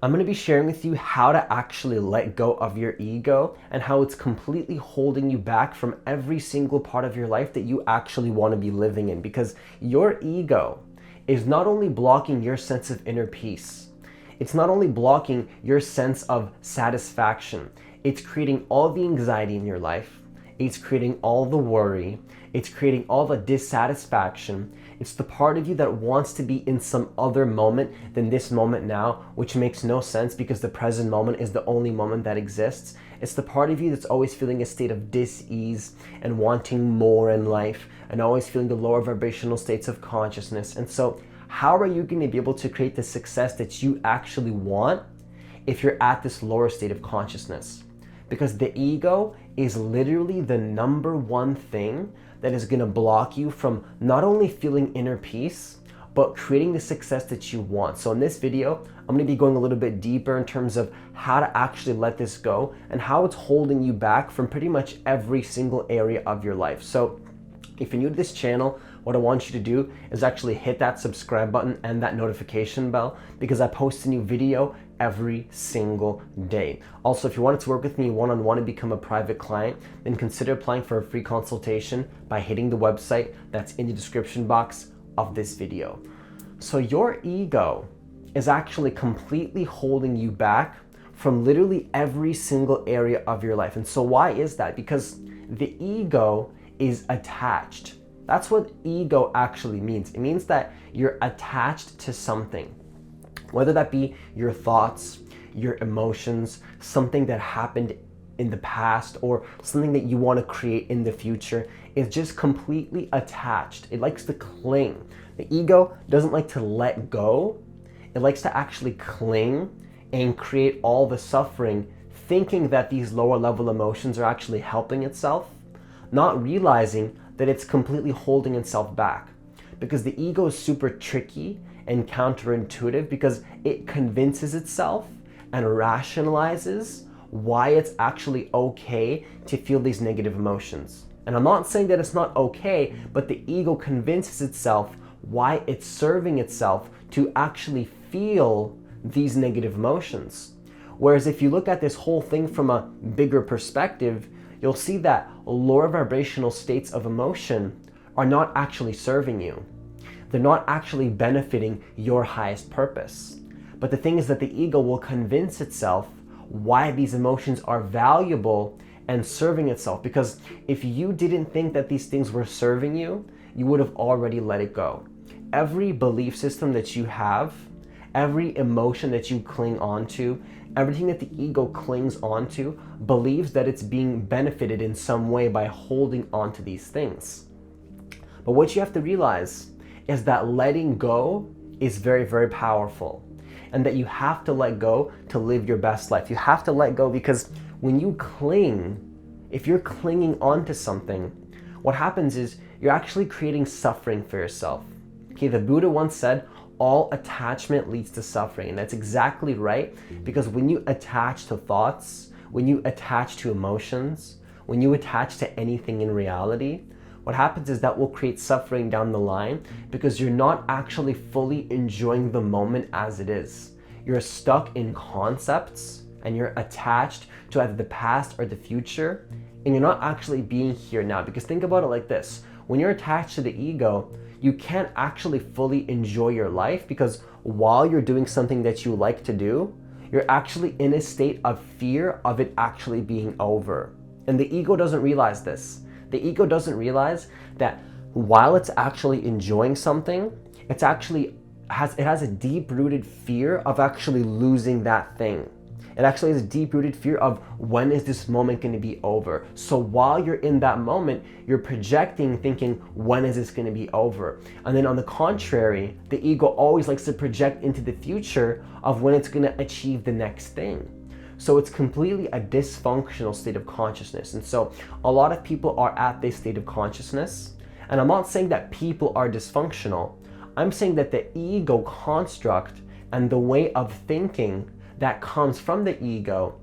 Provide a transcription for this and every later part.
I'm going to be sharing with you how to actually let go of your ego and how it's completely holding you back from every single part of your life that you actually want to be living in. Because your ego is not only blocking your sense of inner peace, it's not only blocking your sense of satisfaction, it's creating all the anxiety in your life, it's creating all the worry, it's creating all the dissatisfaction. It's the part of you that wants to be in some other moment than this moment now, which makes no sense because the present moment is the only moment that exists. It's the part of you that's always feeling a state of dis-ease and wanting more in life and always feeling the lower vibrational states of consciousness. And so how are you going to be able to create the success that you actually want if you're at this lower state of consciousness? Because the ego is literally the number one thing that is going to block you from not only feeling inner peace, but creating the success that you want. So in this video, I'm going to be going a little bit deeper in terms of how to actually let this go and how it's holding you back from pretty much every single area of your life. So if you're new to this channel, what I want you to do is actually hit that subscribe button and that notification bell because I post a new video every single day. Also, if you wanted to work with me one-on-one and become a private client, then consider applying for a free consultation by hitting the website that's in the description box of this video. So your ego is actually completely holding you back from literally every single area of your life. And so why is that? Because the ego is attached. That's what ego actually means. It means that you're attached to something, whether that be your thoughts, your emotions, something that happened in the past, or something that you want to create in the future. It's just completely attached. It likes to cling. The ego doesn't like to let go. It likes to actually cling and create all the suffering, thinking that these lower level emotions are actually helping itself, not realizing that it's completely holding itself back. Because the ego is super tricky and counterintuitive because it convinces itself and rationalizes why it's actually okay to feel these negative emotions. And I'm not saying that it's not okay, but the ego convinces itself why it's serving itself to actually feel these negative emotions. Whereas if you look at this whole thing from a bigger perspective, you'll see that lower vibrational states of emotion are not actually serving you. They're not actually benefiting your highest purpose. But the thing is that the ego will convince itself why these emotions are valuable and serving itself. Because if you didn't think that these things were serving you, you would have already let it go. Every belief system that you have, every emotion that you cling onto, everything that the ego clings onto believes that it's being benefited in some way by holding onto these things. But what you have to realize is that letting go is very, very powerful, and that you have to let go to live your best life. You have to let go because when you cling, if you're clinging onto something, what happens is you're actually creating suffering for yourself. Okay, the Buddha once said, all attachment leads to suffering. And that's exactly right, because when you attach to thoughts, when you attach to emotions, when you attach to anything in reality, what happens is that will create suffering down the line because you're not actually fully enjoying the moment as it is. You're stuck in concepts and you're attached to either the past or the future, and you're not actually being here now. Because think about it like this. When you're attached to the ego, you can't actually fully enjoy your life because while you're doing something that you like to do, you're actually in a state of fear of it actually being over. And the ego doesn't realize this. The ego doesn't realize that while it's actually enjoying something, it has a deep-rooted fear of actually losing that thing. It actually has a deep-rooted fear of when is this moment going to be over. So while you're in that moment, you're projecting, thinking, when is this going to be over? And then on the contrary, the ego always likes to project into the future of when it's going to achieve the next thing. So it's completely a dysfunctional state of consciousness. And so a lot of people are at this state of consciousness. And I'm not saying that people are dysfunctional. I'm saying that the ego construct and the way of thinking that comes from the ego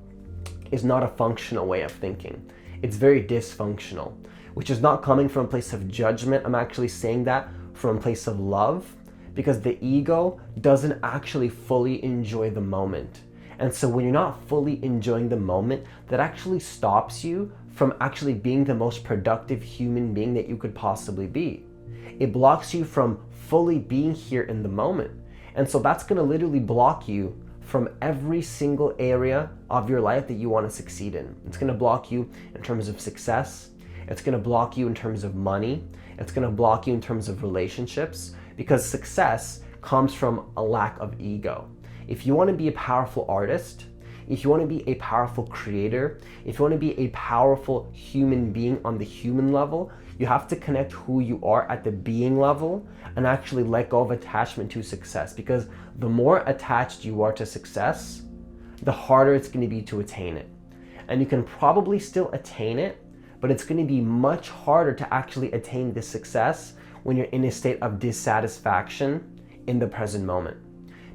is not a functional way of thinking. It's very dysfunctional, which is not coming from a place of judgment. I'm actually saying that from a place of love, because the ego doesn't actually fully enjoy the moment. And so when you're not fully enjoying the moment, that actually stops you from actually being the most productive human being that you could possibly be. It blocks you from fully being here in the moment. And so that's going to literally block you from every single area of your life that you want to succeed in. It's going to block you in terms of success. It's going to block you in terms of money. It's going to block you in terms of relationships, because success comes from a lack of ego. If you want to be a powerful artist, if you want to be a powerful creator, if you want to be a powerful human being on the human level, you have to connect who you are at the being level and actually let go of attachment to success. Because the more attached you are to success, the harder it's going to be to attain it. And you can probably still attain it, but it's going to be much harder to actually attain this success when you're in a state of dissatisfaction in the present moment.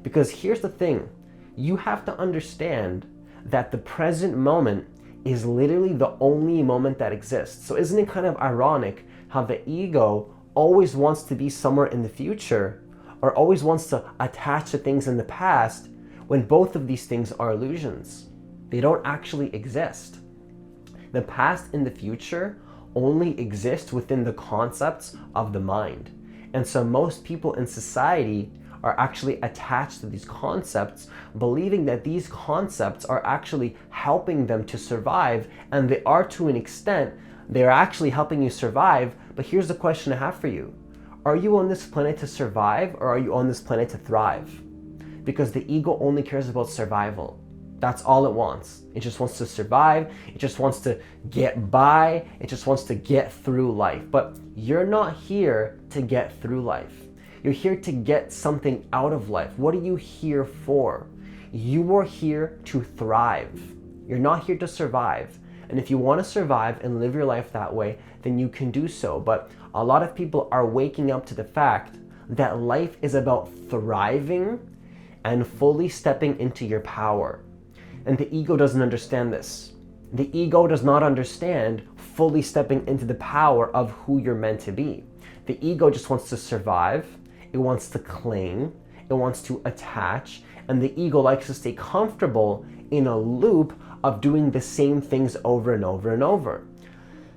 Because here's the thing, you have to understand that the present moment is literally the only moment that exists. So isn't it kind of ironic how the ego always wants to be somewhere in the future, or always wants to attach to things in the past, when both of these things are illusions? They don't actually exist. The past and the future only exist within the concepts of the mind. And so most people in society are actually attached to these concepts, believing that these concepts are actually helping them to survive, and they are to an extent. They're actually helping you survive, but here's the question I have for you. Are you on this planet to survive, or are you on this planet to thrive? Because the ego only cares about survival. That's all it wants. It just wants to survive. It just wants to get by. It just wants to get through life. But you're not here to get through life. You're here to get something out of life. What are you here for? You are here to thrive. You're not here to survive. And if you want to survive and live your life that way, then you can do so. But a lot of people are waking up to the fact that life is about thriving and fully stepping into your power. And the ego doesn't understand this. The ego does not understand fully stepping into the power of who you're meant to be. The ego just wants to survive. It wants to cling. It wants to attach. And the ego likes to stay comfortable in a loop of doing the same things over and over and over.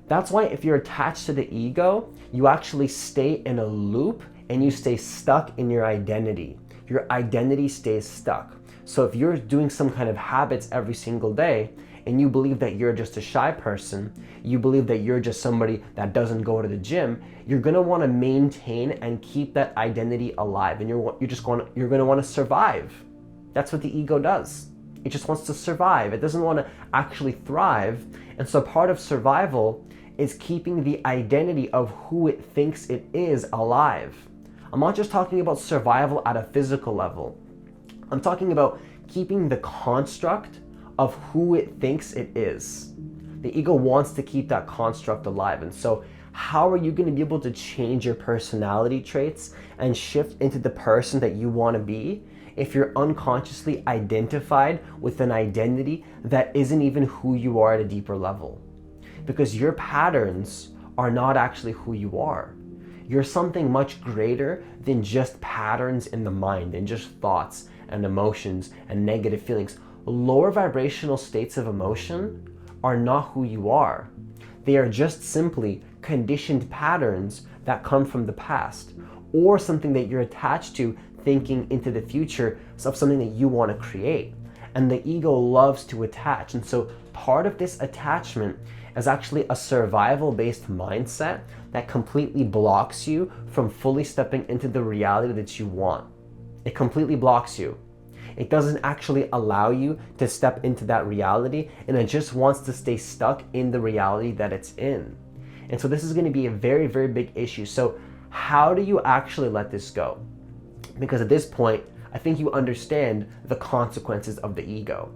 That's why if you're attached to the ego, you actually stay in a loop and you stay stuck in your identity. Your identity stays stuck. So if you're doing some kind of habits every single day and you believe that you're just a shy person, you believe that you're just somebody that doesn't go to the gym, you're gonna wanna maintain and keep that identity alive, and you're gonna wanna survive. That's what the ego does. It just wants to survive. It doesn't wanna actually thrive. And so part of survival is keeping the identity of who it thinks it is alive. I'm not just talking about survival at a physical level. I'm talking about keeping the construct of who it thinks it is. The ego wants to keep that construct alive. And so how are you going to be able to change your personality traits and shift into the person that you want to be if you're unconsciously identified with an identity that isn't even who you are at a deeper level? Because your patterns are not actually who you are. You're something much greater than just patterns in the mind and just thoughts and emotions and negative feelings. Lower vibrational states of emotion are not who you are. They are just simply conditioned patterns that come from the past, or something that you're attached to thinking into the future of something that you want to create. And the ego loves to attach. And so part of this attachment is actually a survival-based mindset that completely blocks you from fully stepping into the reality that you want. It completely blocks you. It doesn't actually allow you to step into that reality, and it just wants to stay stuck in the reality that it's in. And so this is going to be a very, very big issue. So how do you actually let this go? Because at this point, I think you understand the consequences of the ego.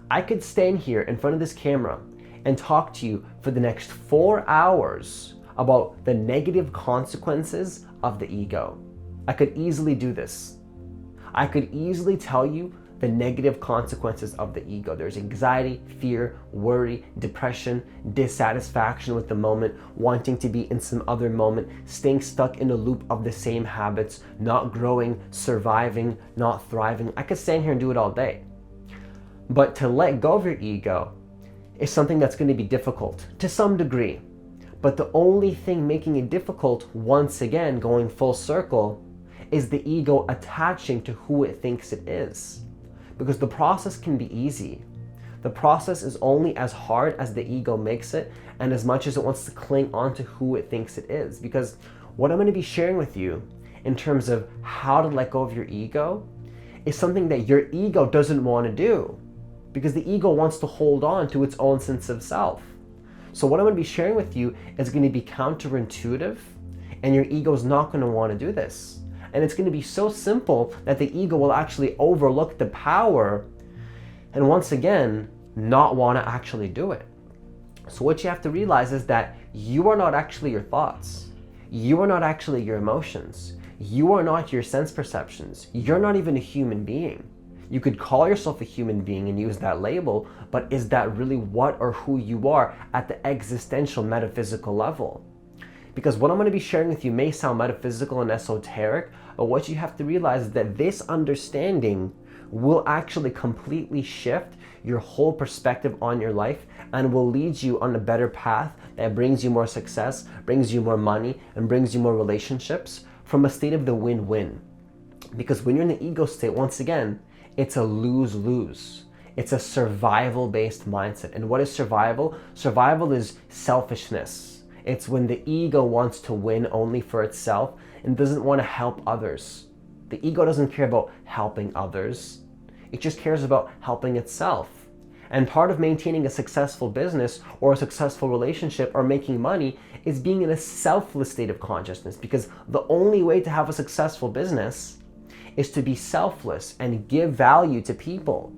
I could stand here in front of this camera and talk to you for the next 4 hours about the negative consequences of the ego. I could easily do this. I could easily tell you the negative consequences of the ego. There's anxiety, fear, worry, depression, dissatisfaction with the moment, wanting to be in some other moment, staying stuck in a loop of the same habits, not growing, surviving, not thriving. I could stand here and do it all day. But to let go of your ego is something that's going to be difficult to some degree. But the only thing making it difficult, once again, going full circle, is the ego attaching to who it thinks it is. Because the process can be easy. The process is only as hard as the ego makes it and as much as it wants to cling on to who it thinks it is. Because what I'm going to be sharing with you in terms of how to let go of your ego is something that your ego doesn't want to do. Because the ego wants to hold on to its own sense of self. So what I'm going to be sharing with you is going to be counterintuitive, and your ego is not going to want to do this. And it's going to be so simple that the ego will actually overlook the power and once again, not want to actually do it. So what you have to realize is that you are not actually your thoughts. You are not actually your emotions. You are not your sense perceptions. You're not even a human being. You could call yourself a human being and use that label, but is that really what or who you are at the existential metaphysical level? Because what I'm going to be sharing with you may sound metaphysical and esoteric, but what you have to realize is that this understanding will actually completely shift your whole perspective on your life and will lead you on a better path that brings you more success, brings you more money, and brings you more relationships from a state of the win-win. Because when you're in the ego state, once again, it's a lose-lose. It's a survival-based mindset. And what is survival? Survival is selfishness. It's when the ego wants to win only for itself and doesn't want to help others. The ego doesn't care about helping others. It just cares about helping itself. And part of maintaining a successful business or a successful relationship or making money is being in a selfless state of consciousness, because the only way to have a successful business is to be selfless and give value to people.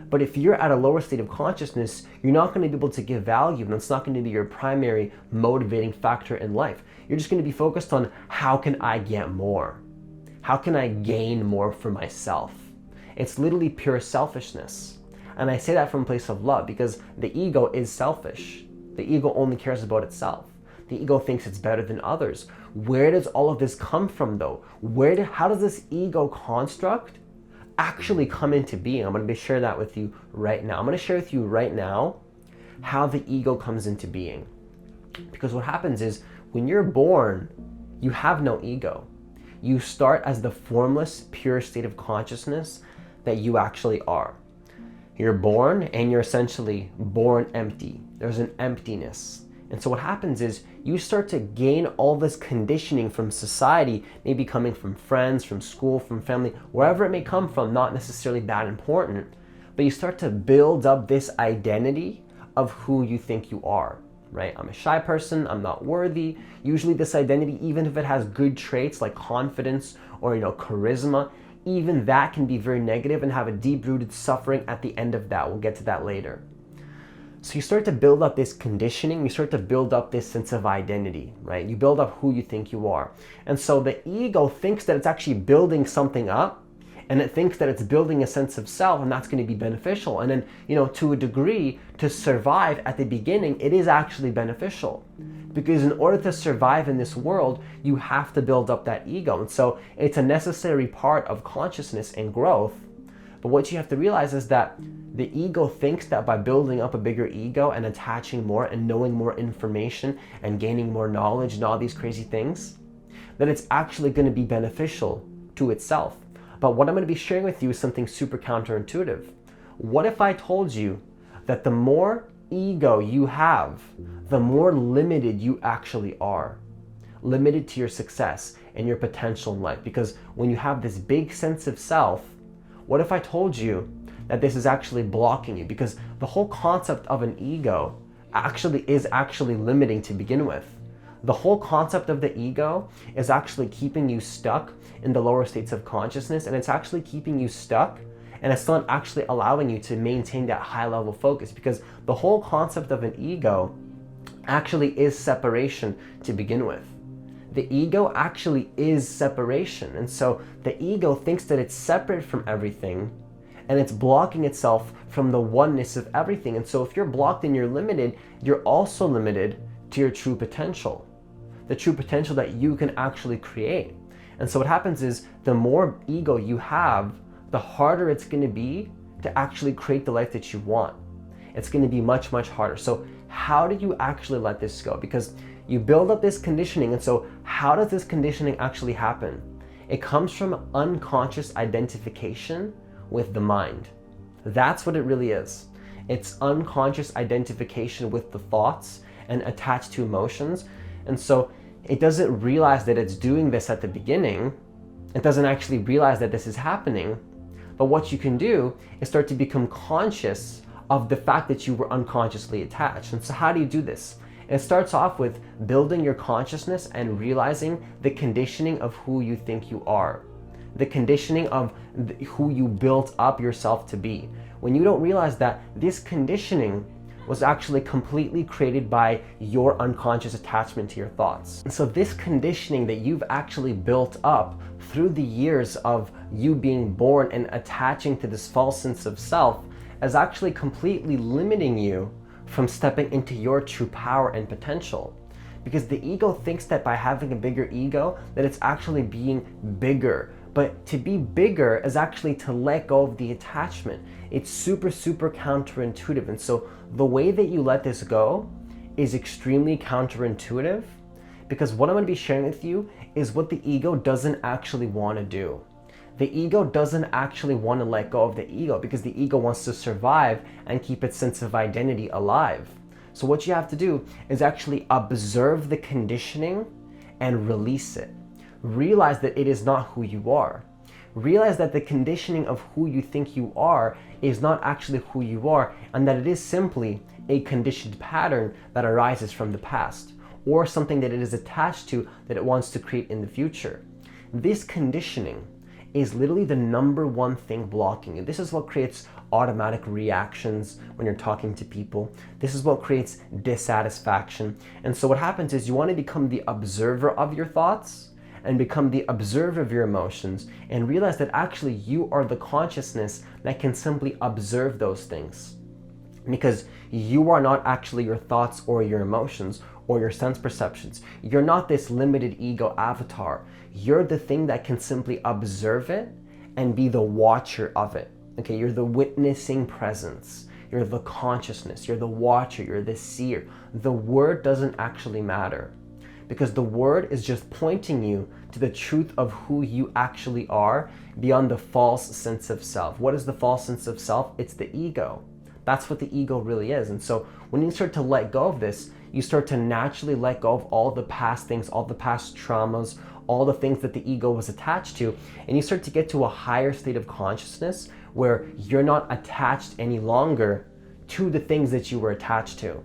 But if you're at a lower state of consciousness, you're not going to be able to give value, and that's not going to be your primary motivating factor in life. You're just going to be focused on how can I get more? How can I gain more for myself? It's literally pure selfishness. And I say that from a place of love because the ego is selfish. The ego only cares about itself. The ego thinks it's better than others. Where does all of this come from though? How does this ego construct actually come into being? I'm going to share that with you right now. I'm going to share with you right now how the ego comes into being. Because what happens is when you're born, you have no ego. You start as the formless, pure state of consciousness that you actually are. You're born and you're essentially born empty. There's an emptiness. And so what happens is you start to gain all this conditioning from society, maybe coming from friends, from school, from family, wherever it may come from, not necessarily that important, but you start to build up this identity of who you think you are, right? I'm a shy person, I'm not worthy. Usually this identity, even if it has good traits like confidence or, charisma, even that can be very negative and have a deep-rooted suffering at the end of that. We'll get to that later. So you start to build up this conditioning, you start to build up this sense of identity, right? You build up who you think you are. And so the ego thinks that it's actually building something up, and it thinks that it's building a sense of self, and that's going to be beneficial. And then, to a degree, to survive at the beginning, it is actually beneficial. Because in order to survive in this world, you have to build up that ego. And so it's a necessary part of consciousness and growth. But what you have to realize is that the ego thinks that by building up a bigger ego and attaching more and knowing more information and gaining more knowledge and all these crazy things, that it's actually going to be beneficial to itself. But what I'm going to be sharing with you is something super counterintuitive. What if I told you that the more ego you have, the more limited you actually are? Limited to your success and your potential in life. Because when you have this big sense of self, what if I told you that this is actually blocking you? Because the whole concept of an ego is actually limiting to begin with. The whole concept of the ego is actually keeping you stuck in the lower states of consciousness, and it's actually keeping you stuck, and it's not actually allowing you to maintain that high level focus, because the whole concept of an ego actually is separation to begin with. The ego actually is separation, and so the ego thinks that it's separate from everything, and it's blocking itself from the oneness of everything. And so if you're blocked and you're limited, you're also limited to your true potential, the true potential that you can actually create. And so what happens is the more ego you have, the harder it's going to be to actually create the life that you want. It's going to be much, much harder. So how do you actually let this go? Because you build up this conditioning, and so how does this conditioning actually happen? It comes from unconscious identification with the mind. That's what it really is. It's unconscious identification with the thoughts and attached to emotions. And so it doesn't realize that it's doing this at the beginning. It doesn't actually realize that this is happening. But what you can do is start to become conscious of the fact that you were unconsciously attached. And so how do you do this? It starts off with building your consciousness and realizing the conditioning of who you think you are, the conditioning of who you built up yourself to be. When you don't realize that this conditioning was actually completely created by your unconscious attachment to your thoughts. And so this conditioning that you've actually built up through the years of you being born and attaching to this false sense of self is actually completely limiting you from stepping into your true power and potential. Because the ego thinks that by having a bigger ego, that it's actually being bigger. But to be bigger is actually to let go of the attachment. It's super, super counterintuitive. And so the way that you let this go is extremely counterintuitive, because what I'm going to be sharing with you is what the ego doesn't actually want to do. The ego doesn't actually want to let go of the ego because the ego wants to survive and keep its sense of identity alive. So what you have to do is actually observe the conditioning and release it. Realize that it is not who you are. Realize that the conditioning of who you think you are is not actually who you are, and that it is simply a conditioned pattern that arises from the past, or something that it is attached to that it wants to create in the future. This conditioning is literally the number one thing blocking you. This is what creates automatic reactions when you're talking to people. This is what creates dissatisfaction. And so what happens is you want to become the observer of your thoughts and become the observer of your emotions and realize that actually you are the consciousness that can simply observe those things. Because you are not actually your thoughts or your emotions or your sense perceptions. You're not this limited ego avatar. You're the thing that can simply observe it and be the watcher of it. Okay, you're the witnessing presence. You're the consciousness. You're the watcher. You're the seer. The word doesn't actually matter, because the word is just pointing you to the truth of who you actually are beyond the false sense of self. What is the false sense of self? It's the ego. That's what the ego really is. And so when you start to let go of this, you start to naturally let go of all the past things, all the past traumas, all the things that the ego was attached to, and you start to get to a higher state of consciousness where you're not attached any longer to the things that you were attached to.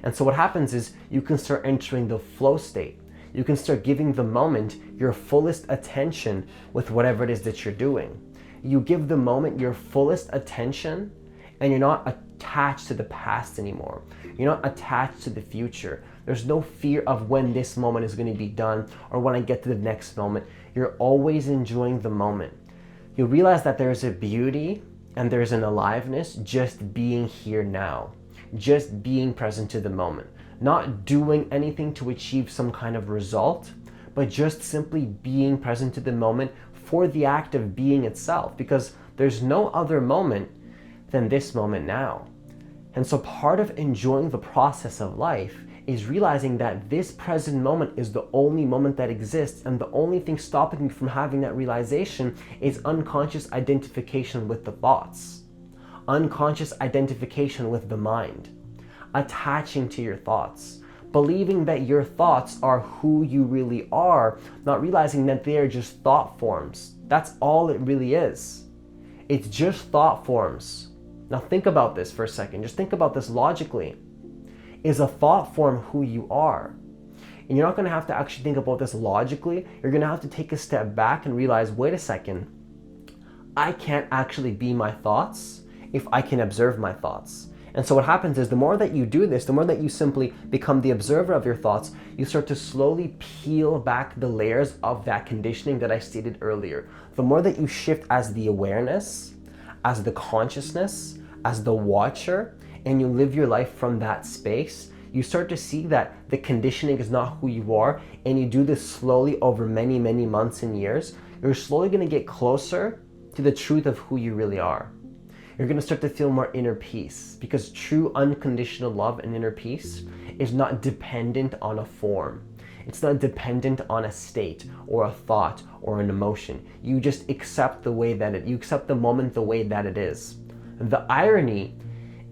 And so what happens is you can start entering the flow state. You can start giving the moment your fullest attention with whatever it is that you're doing. You give the moment your fullest attention, and you're not attached to the past anymore. You're not attached to the future. There's no fear of when this moment is going to be done or when I get to the next moment. You're always enjoying the moment. You realize that there's a beauty and there's an aliveness just being here now, just being present to the moment, not doing anything to achieve some kind of result, but just simply being present to the moment for the act of being itself, because there's no other moment than this moment now. And so part of enjoying the process of life is realizing that this present moment is the only moment that exists, and the only thing stopping you from having that realization is unconscious identification with the thoughts, unconscious identification with the mind, attaching to your thoughts, believing that your thoughts are who you really are, not realizing that they are just thought forms. That's all it really is. It's just thought forms. Now think about this for a second. Just think about this logically. Is a thought form who you are? And you're not going to have to actually think about this logically. You're going to have to take a step back and realize, wait a second, I can't actually be my thoughts if I can observe my thoughts. And so what happens is the more that you do this, the more that you simply become the observer of your thoughts, you start to slowly peel back the layers of that conditioning that I stated earlier. The more that you shift as the awareness, as the consciousness, as the watcher, and you live your life from that space, you start to see that the conditioning is not who you are, and you do this slowly over many, many months and years. You're slowly going to get closer to the truth of who you really are. You're going to start to feel more inner peace, because true unconditional love and inner peace is not dependent on a form. It's not dependent on a state or a thought or an emotion. You just accept you accept the moment the way that it is. The irony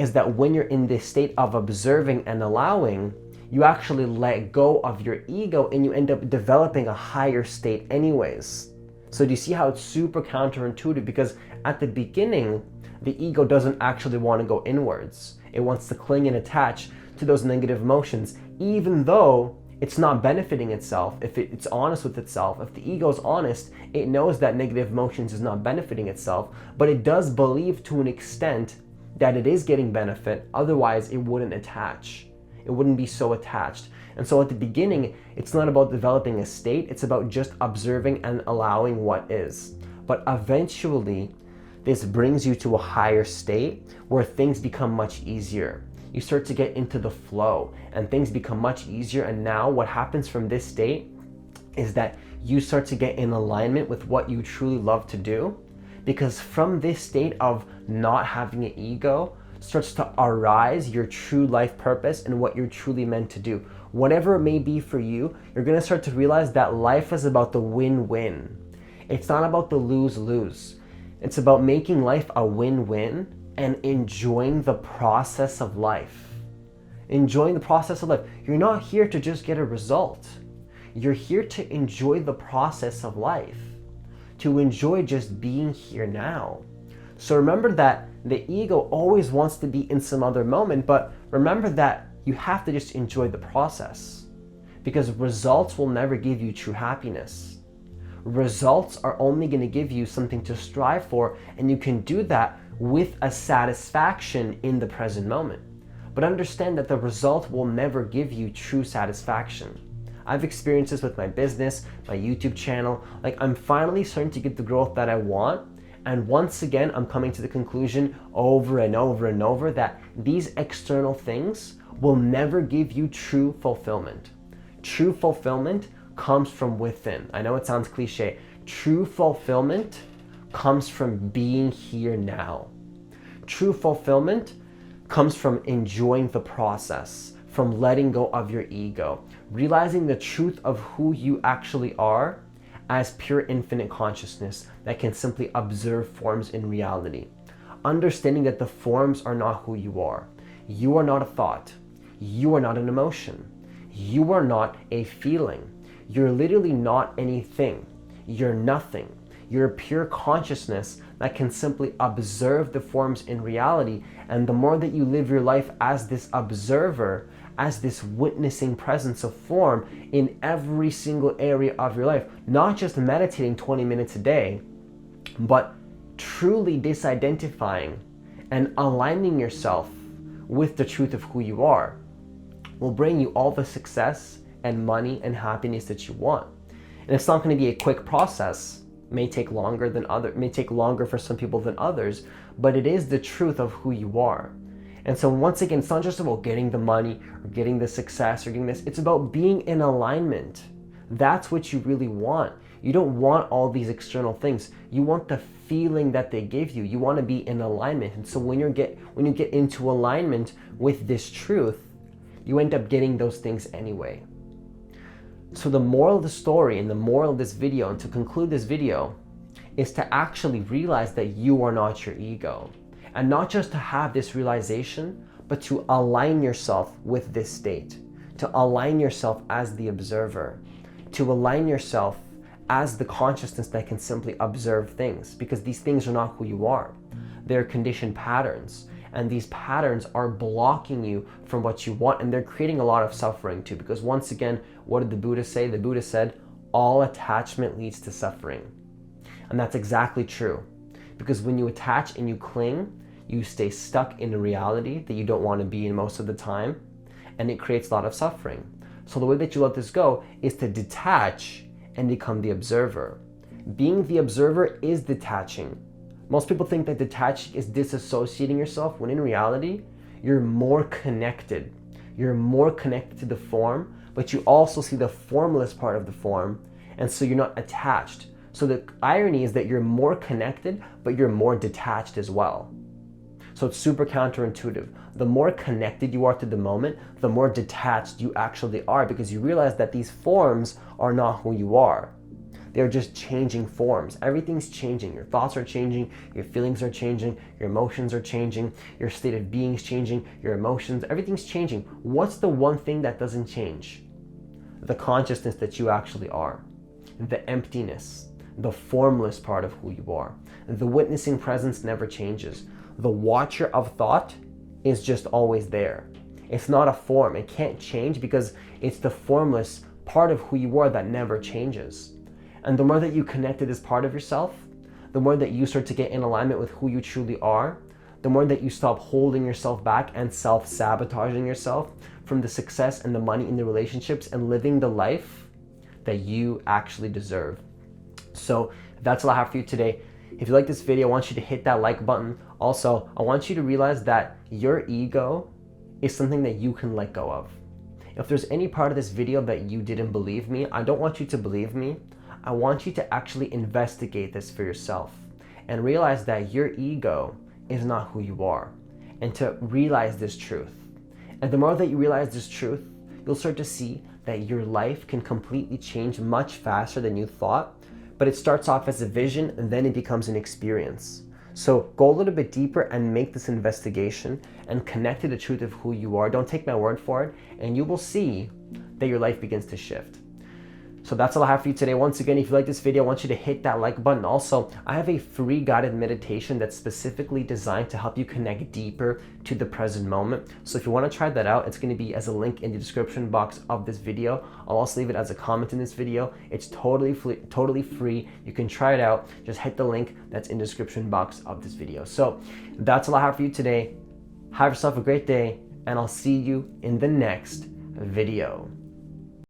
is that when you're in this state of observing and allowing, you actually let go of your ego and you end up developing a higher state anyways. So do you see how it's super counterintuitive? Because at the beginning, the ego doesn't actually want to go inwards. It wants to cling and attach to those negative emotions, even though it's not benefiting itself. If it's honest with itself, if the ego is honest, it knows that negative emotions is not benefiting itself, but it does believe to an extent that it is getting benefit, otherwise it wouldn't attach. It wouldn't be so attached. And so at the beginning, it's not about developing a state, it's about just observing and allowing what is. But eventually, this brings you to a higher state where things become much easier. You start to get into the flow and things become much easier. And now what happens from this state is that you start to get in alignment with what you truly love to do, because from this state of not having an ego starts to arise your true life purpose and what you're truly meant to do. Whatever it may be for you, you're gonna start to realize that life is about the win-win. It's not about the lose-lose. It's about making life a win-win and enjoying the process of life. Enjoying the process of life. You're not here to just get a result. You're here to enjoy the process of life, to enjoy just being here now. So remember that the ego always wants to be in some other moment, but remember that you have to just enjoy the process, because results will never give you true happiness. Results are only going to give you something to strive for, and you can do that with a satisfaction in the present moment. But understand that the result will never give you true satisfaction. I've experienced this with my business, my YouTube channel. Like, I'm finally starting to get the growth that I want. And once again, I'm coming to the conclusion over and over and over that these external things will never give you true fulfillment. True fulfillment comes from within. I know it sounds cliche. True fulfillment comes from being here now. True fulfillment comes from enjoying the process, from letting go of your ego, realizing the truth of who you actually are as pure infinite consciousness that can simply observe forms in reality. Understanding that the forms are not who you are. You are not a thought. You are not an emotion. You are not a feeling. You're literally not anything. You're nothing. You're a pure consciousness that can simply observe the forms in reality. And the more that you live your life as this observer, as this witnessing presence of form in every single area of your life, not just meditating 20 minutes a day, but truly disidentifying and aligning yourself with the truth of who you are, will bring you all the success and money and happiness that you want. And it's not going to be a quick process. It may take longer for some people than others, but it is the truth of who you are. And so once again, it's not just about getting the money or getting the success or getting this. It's about being in alignment. That's what you really want. You don't want all these external things. You want the feeling that they give you. You want to be in alignment. And so when you get into alignment with this truth, you end up getting those things anyway. So the moral of the story and the moral of this video, and to conclude this video, is to actually realize that you are not your ego. And not just to have this realization, but to align yourself with this state, to align yourself as the observer, to align yourself as the consciousness that can simply observe things, because these things are not who you are. They're conditioned patterns, and these patterns are blocking you from what you want, and they're creating a lot of suffering too, because once again, what did the Buddha say? The Buddha said, all attachment leads to suffering. And that's exactly true. Because when you attach and you cling, you stay stuck in a reality that you don't want to be in most of the time, and it creates a lot of suffering. So the way that you let this go is to detach and become the observer. Being the observer is detaching. Most people think that detaching is disassociating yourself, when in reality, you're more connected. You're more connected to the form, but you also see the formless part of the form, and so you're not attached. So the irony is that you're more connected, but you're more detached as well. So it's super counterintuitive. The more connected you are to the moment, the more detached you actually are, because you realize that these forms are not who you are. They're just changing forms. Everything's changing. Your thoughts are changing, your feelings are changing, your emotions are changing, your state of being is changing, your emotions, everything's changing. What's the one thing that doesn't change? The consciousness that you actually are. The emptiness, the formless part of who you are. The witnessing presence never changes. The watcher of thought is just always there. It's not a form. It can't change because it's the formless part of who you are that never changes. And the more that you connect to this part of yourself, the more that you start to get in alignment with who you truly are, the more that you stop holding yourself back and self-sabotaging yourself from the success and the money in the relationships and living the life that you actually deserve. So that's all I have for you today. If you like this video, I want you to hit that like button. Also, I want you to realize that your ego is something that you can let go of. If there's any part of this video that you didn't believe me, I don't want you to believe me. I want you to actually investigate this for yourself and realize that your ego is not who you are, and to realize this truth. And the more that you realize this truth, you'll start to see that your life can completely change much faster than you thought, but it starts off as a vision and then it becomes an experience. So go a little bit deeper and make this investigation and connect to the truth of who you are. Don't take my word for it, and you will see that your life begins to shift. So that's all I have for you today. Once again, if you like this video, I want you to hit that like button. Also, I have a free guided meditation that's specifically designed to help you connect deeper to the present moment. So if you want to try that out, it's going to be as a link in the description box of this video. I'll also leave it as a comment in this video. It's totally free. You can try it out. Just hit the link that's in the description box of this video. So that's all I have for you today. Have yourself a great day, and I'll see you in the next video.